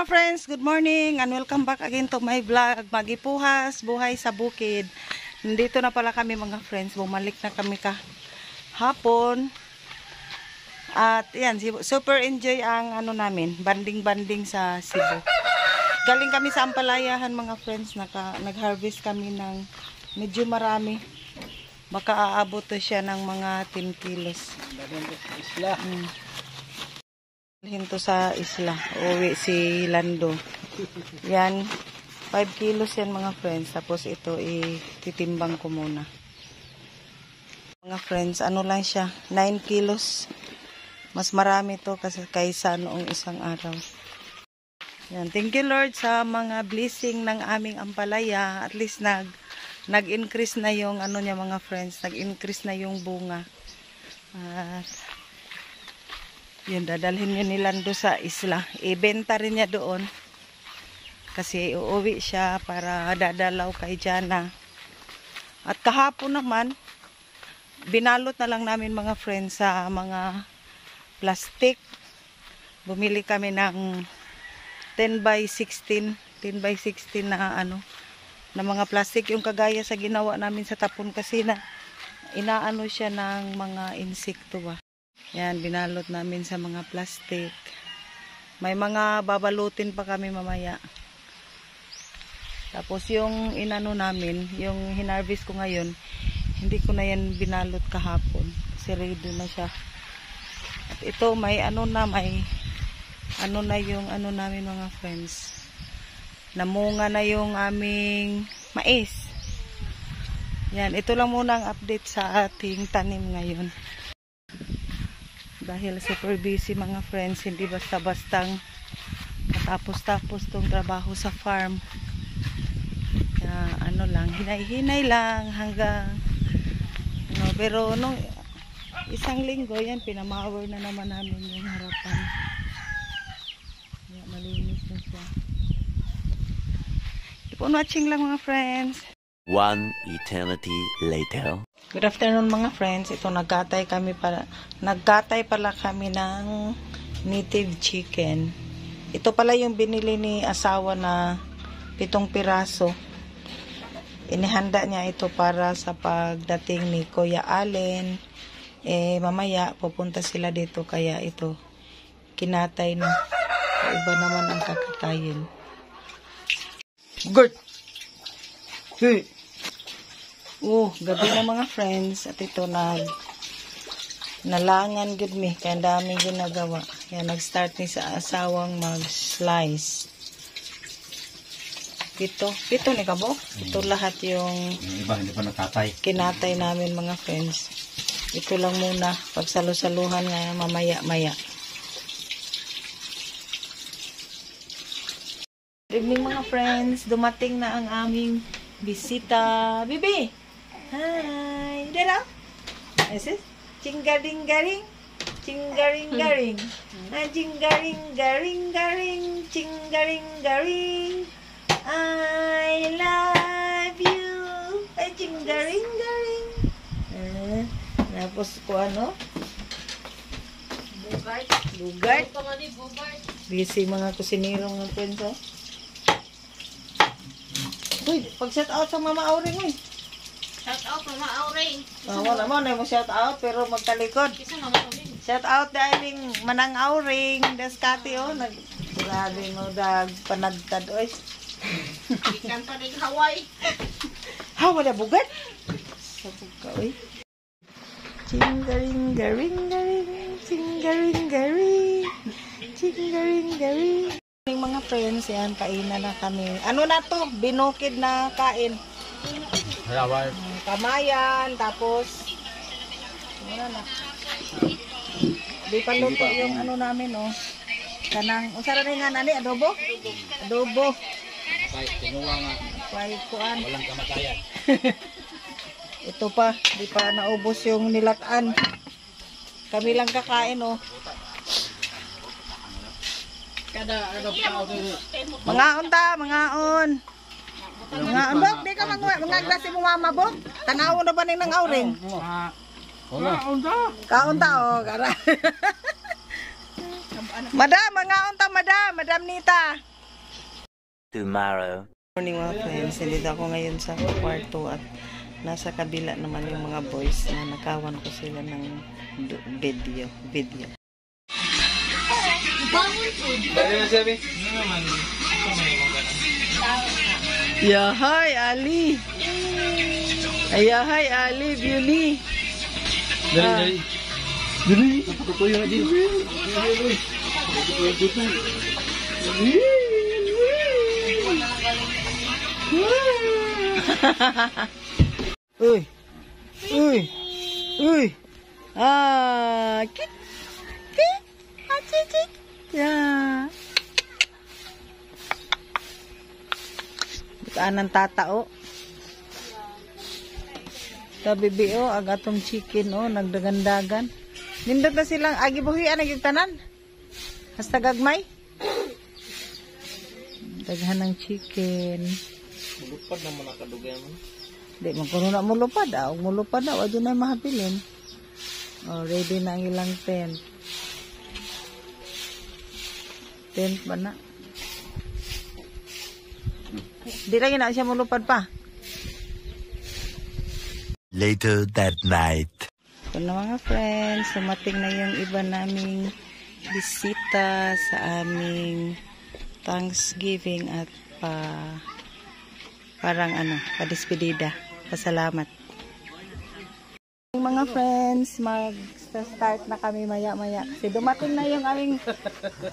friends, good morning and welcome back again to my vlog, Magipuhas, Buhay sa Bukid. Nandito na pala kami mga friends, bumalik na kami kahapon. At yan, super enjoy ang namin, banding-banding sa Cebu. Galing kami sa Ampalayahan mga friends, nag-harvest kami ng medyo marami. Baka aabot to siya ng mga 10 kilos. Hinto sa isla, uwi si Lando. Yan, 5 kilos yan mga friends. Tapos ito ititimbang ko muna. Mga friends, ano lang siya, 9 kilos. Mas marami to kasi kaysa noong isang araw. Yan, thank you Lord sa mga blessing ng aming ampalaya. At least nag-increase na yung niya mga friends, nag-increase na yung bunga. At yun, dadalhin yun ni Lando sa isla. Ibenta rin niya doon. Kasi uuwi siya para dadalaw kay Jana. At kahapon naman, binalot na lang namin mga friends sa mga plastic. Bumili kami ng 10 by 16 na na mga plastic. Yung kagaya sa ginawa namin sa tapon kasi na inaano siya ng mga insekto ba. Yan, binalot namin sa mga plastic. May mga babalutin pa kami mamaya. Tapos yung inano namin, yung hinarvest ko ngayon, hindi ko na yan binalot kahapon. Kasi ready na siya. At ito may na yung namin mga friends. Namunga na yung aming mais. Yan, ito lang muna ang update sa ating tanim ngayon. Dahil super busy mga friends, hindi basta-bastang matapos-tapos tong trabaho sa farm. Kaya lang, hinay-hinay lang hanggang pero nung isang linggo yan, pinamawer na naman namin yung harapan. Kaya malinis na siya. Keep on watching lang mga friends. One eternity later. Good afternoon mga friends. Ito nagkatay pala kami ng native chicken. Ito pala yung binili ni asawa na 7 piraso. Inihanda niya ito para sa pagdating ni Kuya Allen. Mamaya pupunta sila dito kaya ito kinatay na. Iba naman ang kakatayin. Good. Hey. Gabi na mga friends. At ito nalangan good me. Kaya daming ginagawa. Yan, nag-start ni sa asawang mag-slice. Pito ni Kabok. Ito lahat yung iba, hindi pa nakatay. Kinatay namin mga friends. Ito lang muna. Pagsalo-saluhan nga mamaya-maya. Good evening mga friends. Dumating na ang aming bisita. Bibi! Hi! Dera? Is it? Chingaring-garing? Chingaring-garing? Chingaring-garing-garing? Chingaring-garing? I love you! Ay, chingaring-garing! Tapos ko Bugart? Busy mga kusinirong ng friends, oh. Uy, pag-shout out sa Mama Auring, uy. Shout out Mama Auring. Wala mo na mo shout out pero magtalikod. Shout out dahil Manang Auring, Daskati, oh. Grabe mo panagtad, oy. Ikan pa rin Hawaii. Wala bugat? Sabog ka, oy. Chingaring-garing-garing, chingaring-garing, chingaring-garing. Mga friends, yan, kainan na kami. Ano na to? Binukid na kain. Kamayan, tapos na. Di pa luto yung namin, oh. Kanang, usara rin nga nani, adobo? Adobo. Kinuha nga. Kuan. Walang kamatayan. Ito pa, di pa naubos yung nilataan. Kami lang kakain, oh. Mga on. Di ka mga klase mo mama, Bok. Tanawon na ba ng Auring? Kaunta, oh. Madam, mga unta, madam Nita. tomorrow. Morning mga friends, nandito ako ngayon sa kwarto at nasa kabila naman yung mga boys na nakawan ko sila ng video. Yeah, hi Ali. Yeah, hi Ali, Beauty. Dari. Tutuyo na din. Uy. Ah, kik. Achik. Yeah. Bukaan ng tatao. Tabibi o, ang atong chicken o, nagdagandagan. Nindot na silang agibuhian ang tanan. Hasta gagmay. Daghan ng chicken. Mulupad na mo nakadugay mo. Di, magkuno na mulupad. Mulupad na, wadyo na mahabilin. Oh, ready na ang ilang tent. Tent ba na? Di lagi na siya mulupad pa. Later that night. Ito na mga friends, sumating na yung iba naming bisita sa aming Thanksgiving at parang padispedida. Pasalamat. Mga friends, mag-start na kami maya-maya. Kasi dumating na yung aming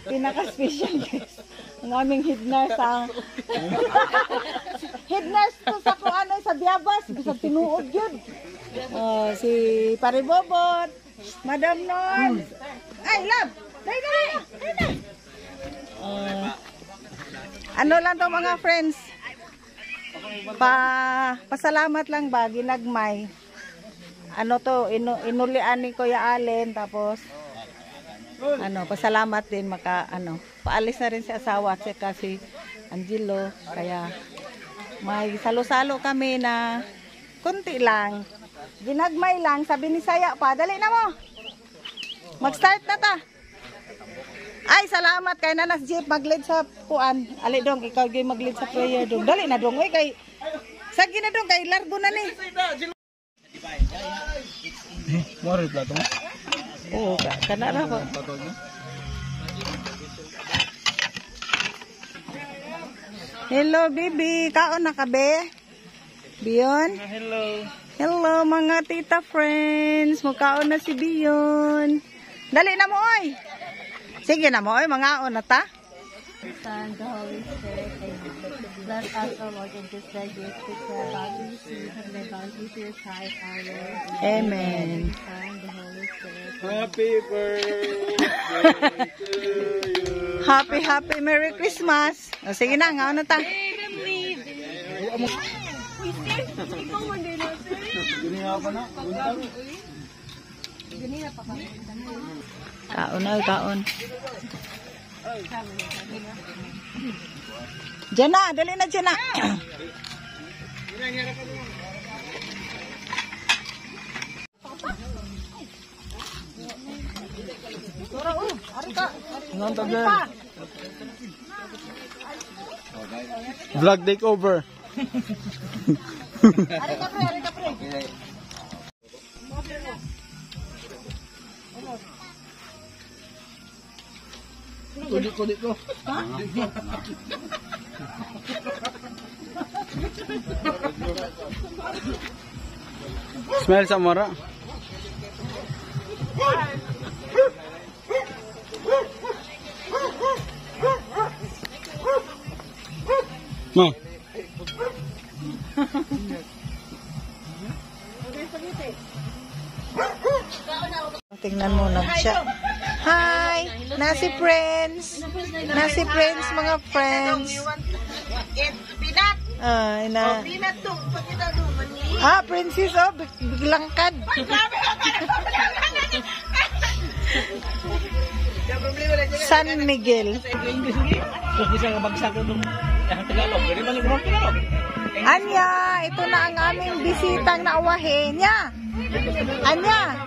pinaka-special guest. Ang aming head nurse head nurse to sa sa Biabas. Bisa tinuod yun. Si Pare Bobot, Madam Non. Ay, love! Dahil na! Ano lang to mga friends? Pasalamat lang ba, ginagmay. Ano to, inulian ni Kuya Allen, tapos pasalamat din paalis na rin si asawa at si Angelo, kaya may salo-salo kami na kunti lang, ginagmay lang, sabi ni Saya pa, dali na mo, mag-start na ta. Ay, salamat kay Nanas Jeep mag-lead sa kuan. Ali dong, ikaw gyud mag-lead sa prayer dong. Dali na dong, kay sagi na dong kay largo na ni. Moro plato mo. Oo, kana ra ko. Hello, baby. Kaon na ka, be? Bion? Hello, mga tita friends. Mukaon na si Bion. Dali na mo, oy. Sige na mo, oy. Mga on na ta. Son, the Holy Spirit, amen. Bless us, O Lord, in this day, gift to care about to receive, and may bounty to your Christ, our Lord. Amen. Son, the Holy Spirit. Happy birthday to you. Happy Merry Christmas. O, sige na, nga na ta. Kaon na, kaon. Diyan na, dali na dyan na. Vlog takeover. Kudik ko. Smell samara. No. Tingnan mo na siya. Hi! Nasi friends! Nasi friends, mga friends. Pinat! Pinat to. Pagkita naman ni. Princess, biglangkad. San Miguel. Anya, ito na ang aming bisitang nauwahin. Anya!